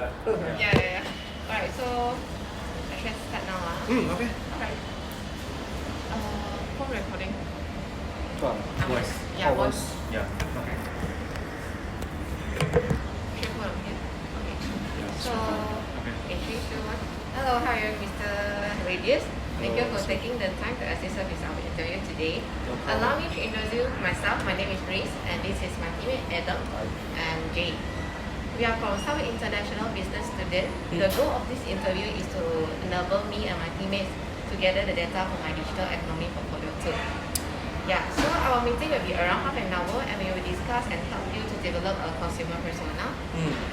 start. Yeah. Alright, so let's start now. Okay. Alright. Phone recording. Voice. Yeah, voice. Yeah. Okay. Should put on here. Okay. Yeah. So, Okay. 3, 2, 1. Hello, how are you, Mr. Radius? Thank you for taking the time to assist us with our interview today. No problem. Allow me to introduce myself. My name is Grace, and this is my teammate Adam and Jay. We are from South International Business Student. The goal of this interview is to enable me and my teammates to gather the data for my digital economy portfolio too. Yeah, so our meeting will be around half an hour, and we will discuss and help you to develop a consumer persona.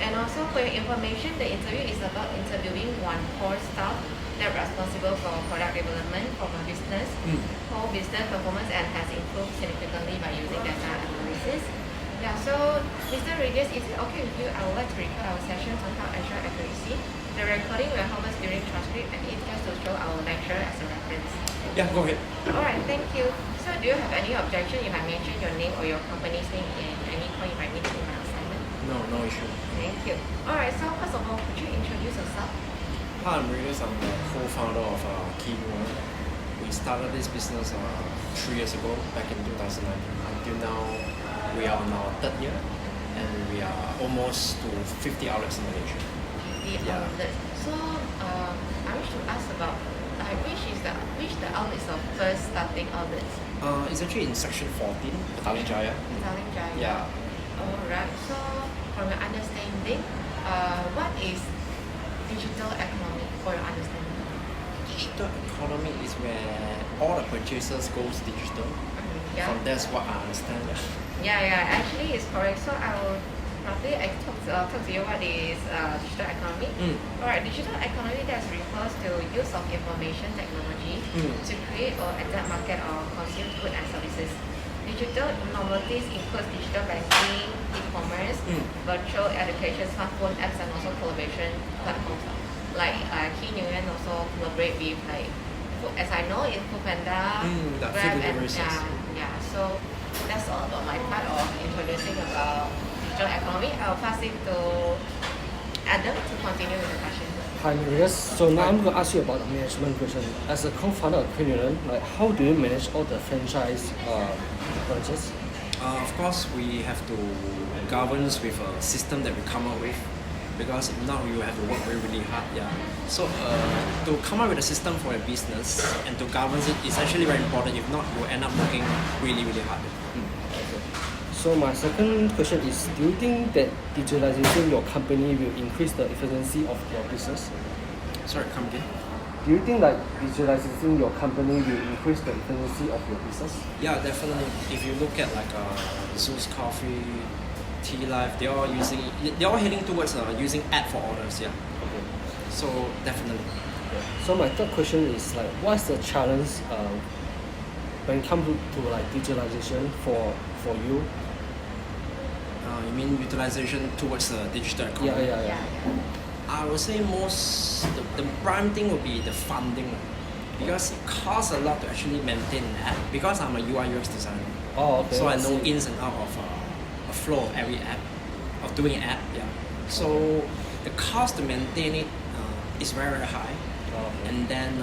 And also for your information, the interview is about interviewing one core staff that responsible for product development for my business, whole business performance, and has improved significantly by using data analysis. Yeah, so Mr. Radius, is it okay with you? I would like to record our session to help ensure accuracy. The recording will help us during transcript, and it's just to show our lecture as a reference. Yeah, go ahead. Alright, thank you. So do you have any objection if I mention your name or your company's name in any point if I need to in my assignment? No issue. Thank you. Alright, so first of all, could you introduce yourself? Hi, I'm Radius. I'm the co-founder of Kee Nguyen. We started this business 3 years ago, back in 2019. Until now, we are on our third year, and we are almost to 50 outlets in Malaysia. The outlets. So I wish to ask about which the outlets of first starting outlets? It's actually in section 14, Petaling Jaya. Petaling Jaya. Yeah. Alright. So from your understanding, what is digital economy for your understanding? Digital economy is where all the purchases goes digital. Yeah. From that's what I understand. Yeah, actually it's correct. So I will roughly talk to you what is digital economy. Alright, digital economy that refers to use of information technology to create or adapt market or consume goods and services. Digital novelties include digital banking, e-commerce, virtual education, smartphone apps, and also collaboration platforms. Like Kee Nguyen also collaborate with as I know, in Foodpanda, the Grab, food and deliveries. so that's all about my part of introducing about digital economy. I'll pass it to Adam to continue with the question. Hi, Marius. So now I'm going to ask you about the management question. As a co-founder of Kee Nguyen, how do you manage all the franchise branches? Of course, we have to govern with a system that we come up with, because if not, we will have to work really hard. Yeah. So to come up with a system for a business and to govern it is actually very important. If not, you will end up working really hard. Okay. So my second question is, do you think that digitalization your company will increase the efficiency of your business? Sorry, come again. Do you think digitalizing your company will increase the efficiency of your business? Yeah, definitely. If you look at Zeus Coffee, Tea Life, they're all heading towards using app for orders. Yeah. Okay. So definitely. Okay. So my third question is what's the challenge when it comes to digitalization for you? You mean utilization towards the digital economy? Yeah. I would say the prime thing would be the funding, because it costs a lot to actually maintain an app. Because I'm a UI UX designer, so I know ins and out of a flow of every app, of doing an app. Yeah. So the cost to maintain it is very high, and then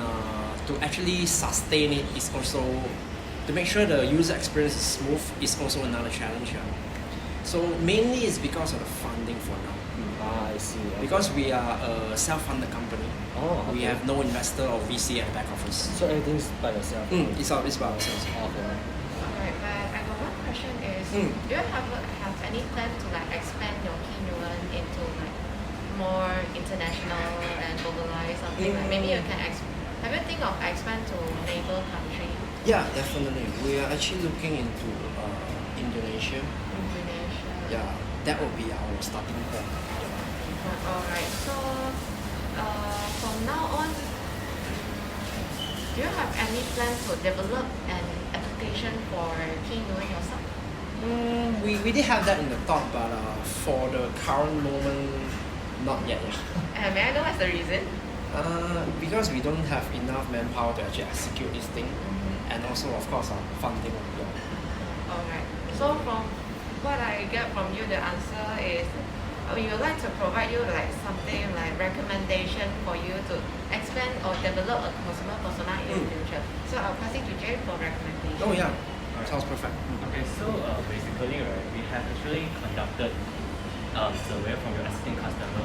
to actually sustain it is also, to make sure the user experience is smooth, is also another challenge. Yeah. So mainly it's because of the funding for now. I see. Okay. Because we are a self-funded company. We have no investor or VC at the back office. So everything's by yourself? It's by ourselves. Okay. Alright, but I got one question is, do you have any plan to expand your Kee Nguyen into more international and globalized something? Maybe you can have you think of expand to neighbor country? Yeah, definitely. We are actually looking into Indonesia. Yeah, that would be our starting point. Alright, so from now on, do you have any plan to develop an application for Kee Nguyen yourself? We did have that in the thought, but for the current moment, not yet. May I know what's the reason? Because we don't have enough manpower to actually execute this thing, and also of course funding. Yeah. Alright, so from what I get from you, the answer is we would like to provide you something recommendation for you to expand or develop a consumer persona in the future. So I'll pass it to Jay for recommendation. Oh yeah, sounds perfect. Okay, so basically, right, we have actually conducted survey from your existing customer.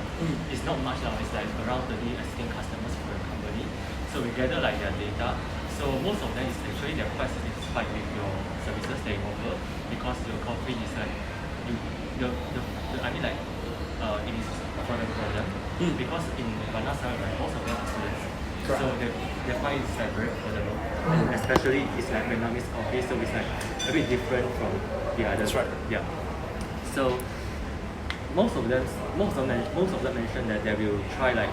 It's not much now, it's like around 30 existing customers for your company. So we gather like their data. So most of them is actually they're quite satisfied with your services they offer because your coffee is like it is affordable for them. Because in Bandar Seri, right, most of them are students. Correct. So they find it's like very affordable. And especially it's like Vietnamese coffee, so it's like a bit different from the others. That's right. Yeah. So most of them mentioned that they will try like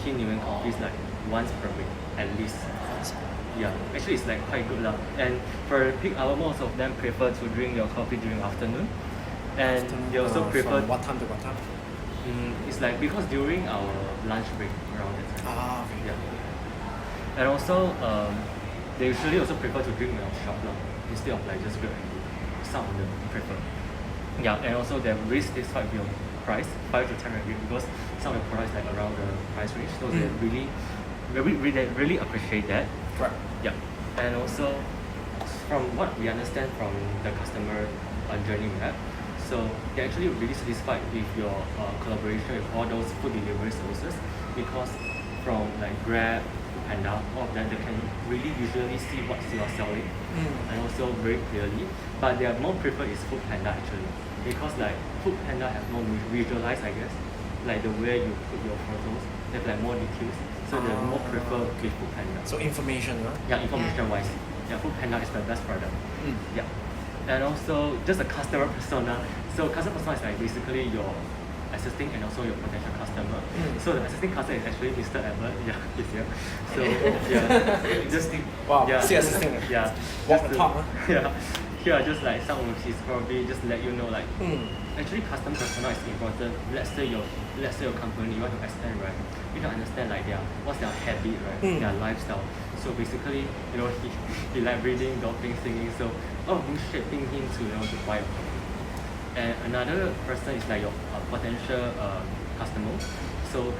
Kee Nguyen coffees like once per week at least. Yeah, actually it's like quite good lah. And for peak hour, most of them prefer to drink your coffee during afternoon, and they also prefer. From what time to what time? It's like because during our lunch break around that time. Okay. Yeah. And also they usually also prefer to drink in our shop lah, instead of like just grab and go. Some of them prefer. Yeah, and also they really satisfied with your price, 5 to 10 ringgit, because some of the products like around the price range, so they really appreciate that. Correct. Yeah, and also from what we understand from the customer journey we have, so they're actually really satisfied with your collaboration with all those food delivery services, because from like Grab, Panda, all of them, they can really visually see what you are selling and also very clearly. But they are more preferred is Food Panda actually, because like Food Panda have more visualized, I guess, like the way you put your photos, they have like more details, so they more prefer with Food Panda. So information, huh? Yeah, information wise, yeah, Food Panda is the best product. Yeah, and also just a customer persona. So customer persona is like basically your existing and also your potential customer. So the existing customer is actually Mr. Edward. Yeah, he's here. So yeah, just Wow, yeah, still existing. yeah, Walk just the to- talk, huh? Yeah, here are just like some of his probably just let you know like actually customer persona is important. Let's say your company you want to expand, right? You don't understand like what's their habit, right? Their lifestyle. So basically, he like reading, golfing, singing. So all of these shaping him to buy a coffee. And another person is like your potential customer. So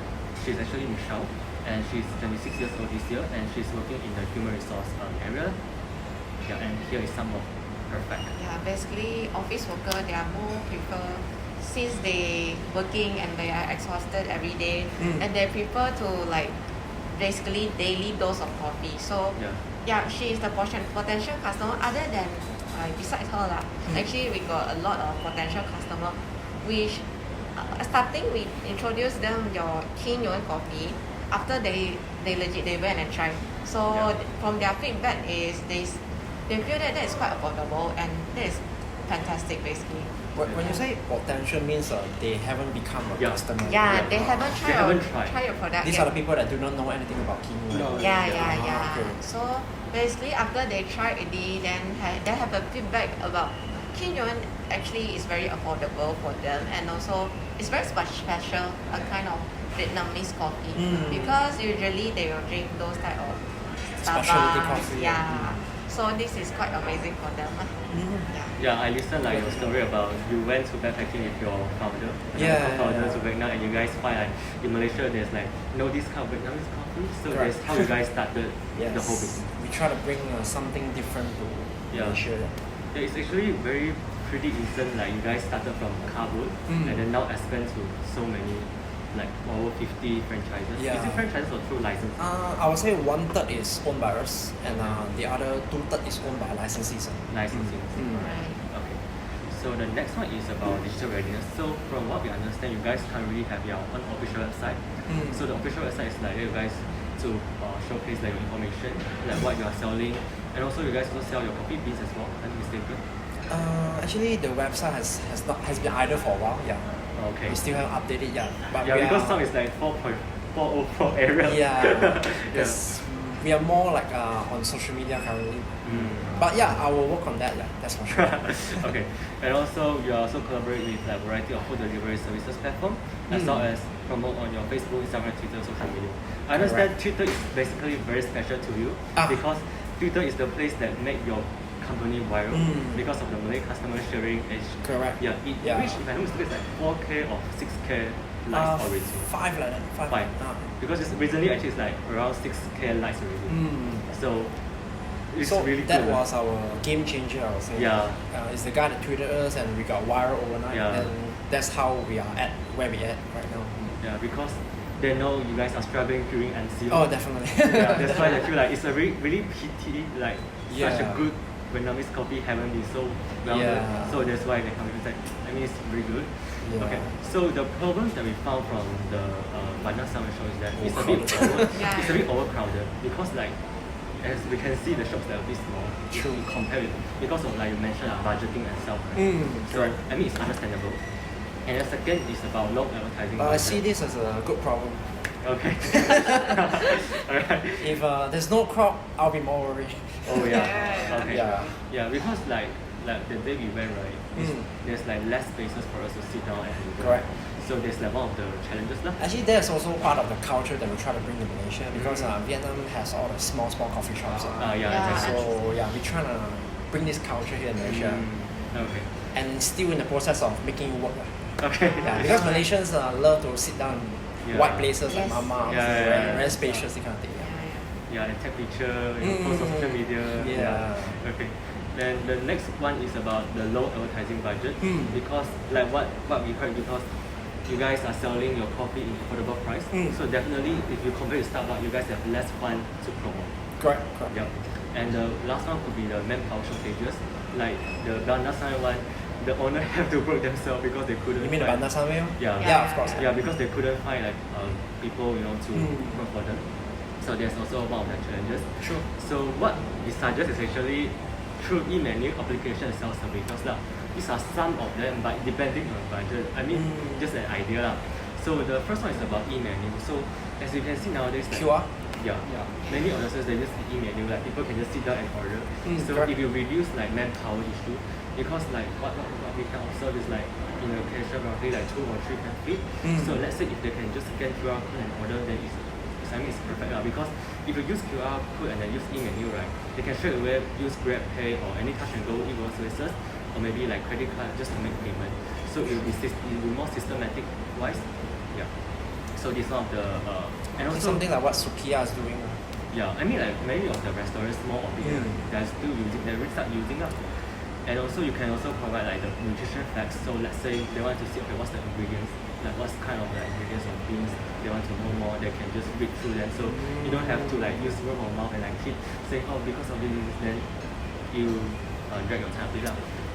she's actually Michelle, and she's 26 years old this year, and she's working in the human resource area. Yeah, and here is some of her fact. Yeah, basically office worker, they are more prefer, since they working and they are exhausted every day, and they prefer to like basically daily dose of coffee. So yeah, she is the potential customer. Other than besides her lah, actually we got a lot of potential customer, which starting we introduce them your Kee Nguyen coffee. After they went and tried. So from their feedback is they feel that is quite affordable and that is fantastic basically. When you say potential means they haven't become a customer. Yeah, they haven't tried tried. your product. These are the people that do not know anything about Kee Nguyen. No. Yeah. Okay. So basically after they tried it, then they have a feedback about Kee Nguyen actually is very affordable for them, and also it's very special, a kind of Vietnamese coffee, because usually they will drink those type of Specialty Starbucks. coffee. Yeah. So this is quite amazing for them. Yeah, I listened like your story about you went to backpacking with your founder, co-founder to Vietnam, and you guys find like in Malaysia there's like no this kind of Vietnamese coffee, so Correct. that's how you guys started the whole business. We try to bring something different to Malaysia. Yeah, it's actually pretty instant. Like you guys started from cardboard and then now expand to so many, like over 50 franchises. Yeah. Is it franchises or through license? I would say 1/3 is owned by us, and the other 2/3 is owned by licensees. Licensing. Right. Okay. So the next one is about digital readiness. So from what we understand, you guys currently have your own official website. So the official website is like you guys to showcase like your information, like what you are selling, and also you guys also sell your coffee beans as well. Am I mistaken? Actually, the website has been idle for a while. Yeah. Okay. We still haven't updated yet. But Yeah, we because are, some is like 4.404 area. Yeah. Because we are more like on social media currently. But yeah, I will work on that. Yeah, that's for sure. Okay, and also you also collaborate with a variety of food delivery services platform, as well as promote on your Facebook, Instagram, Twitter, social media. I understand Twitter is basically very special to you because Twitter is the place that make your company viral because of the Malay customer sharing. Correct. Yeah, it reached, if I don't mistake, it's like 4K or 6K likes already? 5 like that. 5. Because it's recently actually it's like around 6K likes already. So it's so really that good. was our game changer, I would say. Yeah. It's the guy that tweeted us and we got viral overnight. Yeah. And that's how we are at where we at right now. Yeah, because they know you guys are struggling during NCO. Oh, definitely. Yeah, that's why I feel like it's a really pity, like such a Yeah. good Vietnamese coffee haven't been so well known. Yeah. So that's why they come in. I mean, it's really good. Yeah. Okay, so the problems that we found from the Bandar Summer show is that it's a bit overcrowded because like as we can see the shops that are a bit small. True. Compared with because of like you mentioned budgeting and stuff. Right? So I mean it's understandable. And the second is about low advertising. I see this as a good problem. Okay. Alright. If there's no crowd, I'll be more worried. Oh yeah. Okay. Yeah. Yeah, because like the day we went right, there's like less spaces for us to sit down and Correct. So there's like one of the challenges lah. Actually, that's also part of the culture that we try to bring to Malaysia because Vietnam has all the small coffee shops. Exactly. So yeah, we're trying to bring this culture here in Malaysia. Okay. And still in the process of making it work. Okay. Yeah, because Malaysians love to sit down in white places like Yes. Mama, Yeah. very spacious, that kind of thing. Yeah, and take picture, post on social media. Yeah. Okay. Then the next one is about the low advertising budget because like what we heard because you guys are selling your coffee in affordable price. So definitely if you compare to Starbucks, you guys have less fun to promote. Correct. Yep. And the last one could be the manpower shortages. Like the Bandar Summer one, the owner have to work themselves because they couldn't. You mean the find, Bandar Samil? Yeah. Yeah, of course. Yeah, because they couldn't find like people to work for them. So there's also one of the challenges. Sure. So what we suggest is actually through e-menu application and self-service lah. These are some of them, but depending on budget. I mean, just an idea lah. So the first one is about e-menu. So as you can see nowadays, like, QR? Yeah. Many orders they just e-menu, like people can just sit down and order. So correct. if you reduce like manpower issue, because like what we can observe is like in a cashier roughly like 2 or 3 can fit. So let's say if they can just scan QR code and order, then it's perfect lah. Because if you use QR code and then use e-menu, right, they can straight away use Grab Pay or any touch and go e-wallet services, or maybe like credit card just to make payment. So it will be more systematic wise. Yeah. So this one of the and It's also something like what Sukiya is doing. yeah, I mean like many of the restaurants more of it, they're still using, they will start using up. And also you can also provide like the nutrition facts. So let's say they want to see okay what's the ingredients, like what's kind of like ingredients of beans, they want to know more, they can just read through them. So you don't have to like use word of mouth and like keep saying oh because of this then you drag your time a bit.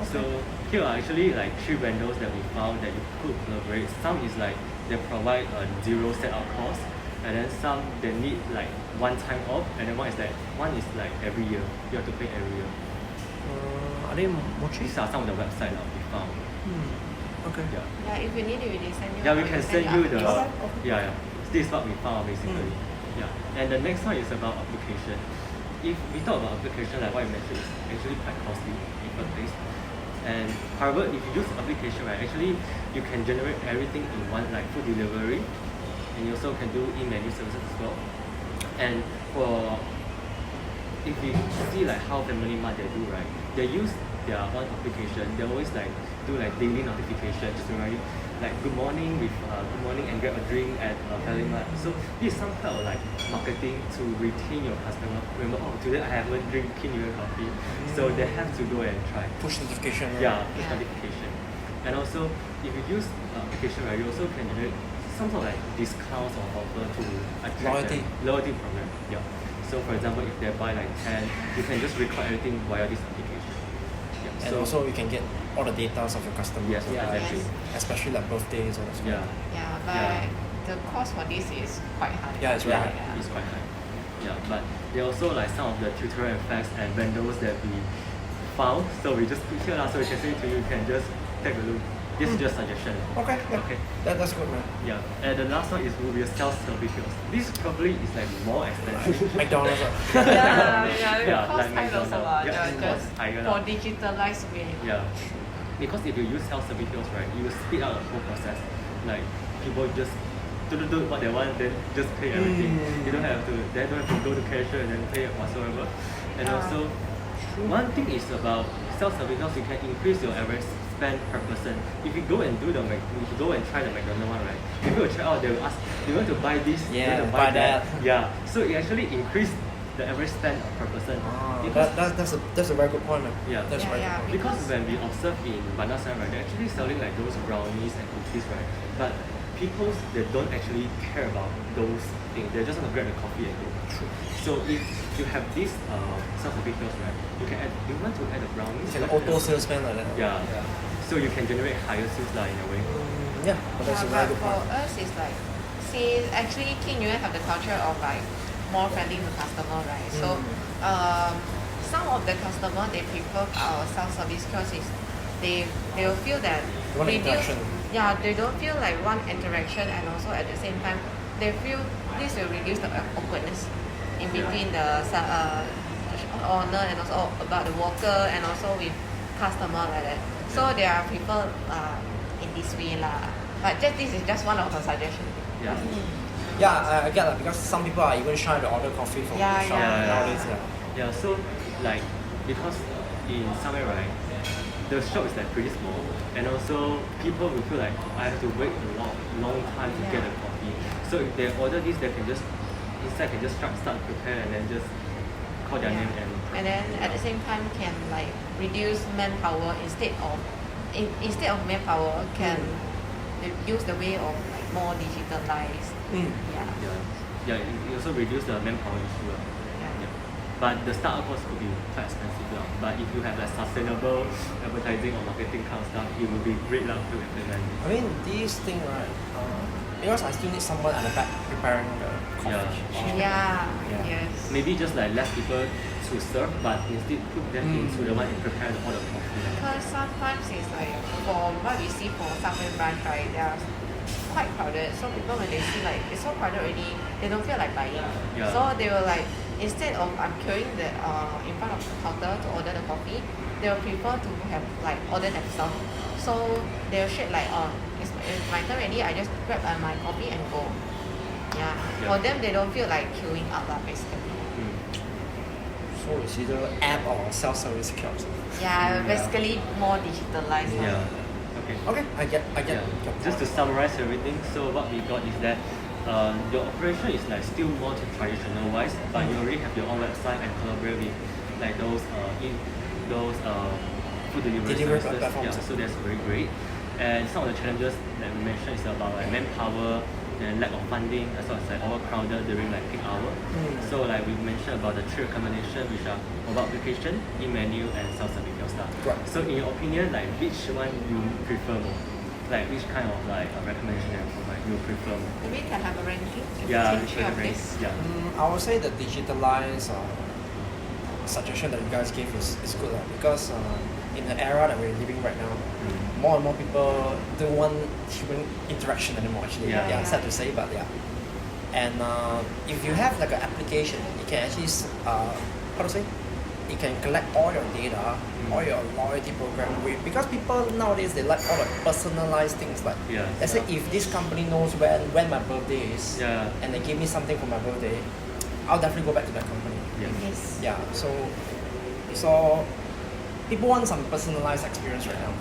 So here are actually like 3 vendors that we found that you could collaborate. Some is like they provide a 0 setup cost, and then some they need like one time off, and then one is like every year. You have to pay every year. Are they mochi? These are some of the websites that we found. Okay. Yeah. Yeah, if you need it, we will send you. Yeah, we can send you the application. yeah. This is what we found basically. Yeah. And the next one is about application. If we talk about application, like what you mentioned, is actually quite costly in first place. And however, if you use application, right, actually you can generate everything in one, like food delivery, and you also can do e-menu services as well. And for if we see like how Family Mart they do, right, they use their own application. They always like do like daily notification, just remind you like good morning and grab a drink at Family Mart. So this is some kind of like marketing to retain your customer. Remember, oh today I haven't drink Kee Nguyen coffee, so they have to go and try. Push notification. Right? Yeah, push notification. And also if you use application, right, you also can generate some sort of like discounts or offer to attract loyalty program. Yeah. So for example, if they buy like 10, you can just record everything via this application. Yeah. And also you can get all the data of your customers. Yes, exactly. Especially like birthdays or something. Yeah. Yeah, but the cost for this is quite high. Yeah, it's very high. It's quite high. Yeah, but there are also like some of the tutorial effects and vendors that we found. So we just put here so we can send it to you. You can just take a look. This is just suggestion. Okay. Yeah. Okay. That's good, man. Yeah. And the last one is will be a self-service kiosk. This probably is like more expensive. McDonald's. Yeah, cost like high also McDonald's. lah. Yeah, Just cost higher for lah. digitalized way. Yeah. Because if you use self-service kiosk, right, you will speed up the whole process. Like people just do what they want, then just pay everything. You don't have to go to cashier and then pay whatsoever. And also, one thing is about self-service kiosk, you can increase your average spend per person. If you go and try the McDonald's one, right? People will try out, they will ask, do you want to buy this? Do you want to buy that? Yeah. So it actually increased the average spend per person. That's a very good point, man. Yeah. That's very good point. Because when we observe in Bandar Seri, right, they're actually selling like those brownies and cookies, right? But people, they don't actually care about those things. They just want to grab the coffee and go. So if you have this self-service kiosk, right, you want to add a brownie. It's an auto salesman like that. Yeah. So you can generate higher sales in a way. Yeah, but that's a very good for point. us, it's like, see, actually, Kee Nguyen have the culture of like more friendly to customer, right? So, some of the customer they prefer our self-service because they will feel that One interaction. they don't feel like one interaction, and also at the same time they feel this will reduce the awkwardness in between the owner and also about the worker and also with customer like that. So they are people in this way lah. But this is just one of the suggestions. Yeah. Yeah, I get that because some people are even shy to order coffee from the shop nowadays. Yeah, so like because in somewhere, right, the shop is like pretty small, and also people will feel like I have to wait a long time to get a coffee. So if they order this, they can just start prepare and then just call their name and then at the same time can like reduce manpower instead of manpower can use the way of like more digitalized. Yeah, it also reduce the manpower issue. But the startup cost could be quite expensive. But if you have like sustainable advertising or marketing kind of stuff, it will be great to implement. I mean, this thing, right, because I still need someone at the back preparing the coffee. Yes. Maybe just like less people to serve, but instead put them into the one and prepare all the coffee. Because sometimes it's like, for what we see for Subway branch, right, they are quite crowded. So people when they see like it's so crowded already, they don't feel like buying. Yeah. So they will like, instead of I'm queuing the in front of the counter to order the coffee, they will prefer to have like order themselves. So they will share like, it's my turn already, I just grab my coffee and go. Yeah. For them, they don't feel like queuing up basically. So it's either app or self-service kiosk. Yeah, basically more digitalized. Yeah. Okay, I get. Just to summarize everything, so what we got is that your operation is like still more traditional wise, but you already have your own website and collaborate with like those food delivery services. platforms. Yeah, so that's very great. And some of the challenges that we mentioned is about like manpower and lack of funding, as well as like overcrowded during like peak hour. So like we mentioned about the three recommendations, which are mobile application, e-menu, and self-service kiosk. Right. So in your opinion, like which one you prefer more? Like which kind of like recommendation that you prefer more? Maybe can have a ranking Yeah, between three of this. yeah. I would say the digitalized suggestion that you guys gave is good because in the era that we're living right now, more and more people don't want human interaction anymore. Actually, sad to say, but yeah. And if you have like an application, you can actually it can collect all your data, all your loyalty program because people nowadays they like all the personalized things like let's say if this company knows when my birthday is and they give me something for my birthday, I'll definitely go back to that company. Yes. Yeah, so people want some personalized experience right now.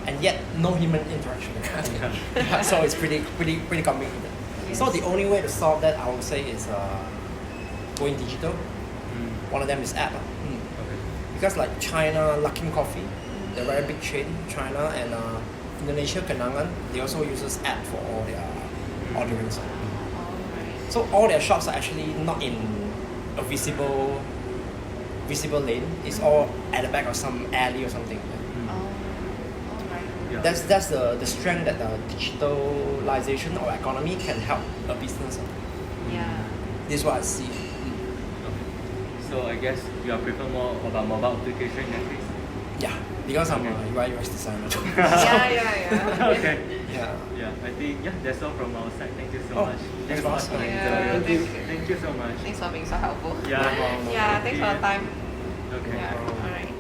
And yet no human interaction. So it's pretty complicated. Yes. So the only way to solve that I would say is going digital. One of them is app. Because like China, Luckin Coffee, they're a very big chain, China and Indonesia, Kenangan, they also uses app for all their ordering. So all their shops are actually not in a visible lane. It's all at the back of some alley or something. That's the strength that the digitalization of economy can help a business. This is what I see. So I guess you are prefer more about mobile application in that case? Yeah, because I'm a UI UX designer too. Okay. Yeah. I think that's all from our side. Thank you so much. Thanks for asking. Thank you so much. Thanks for being so helpful. Yeah. Thanks for the time. Okay. Alright.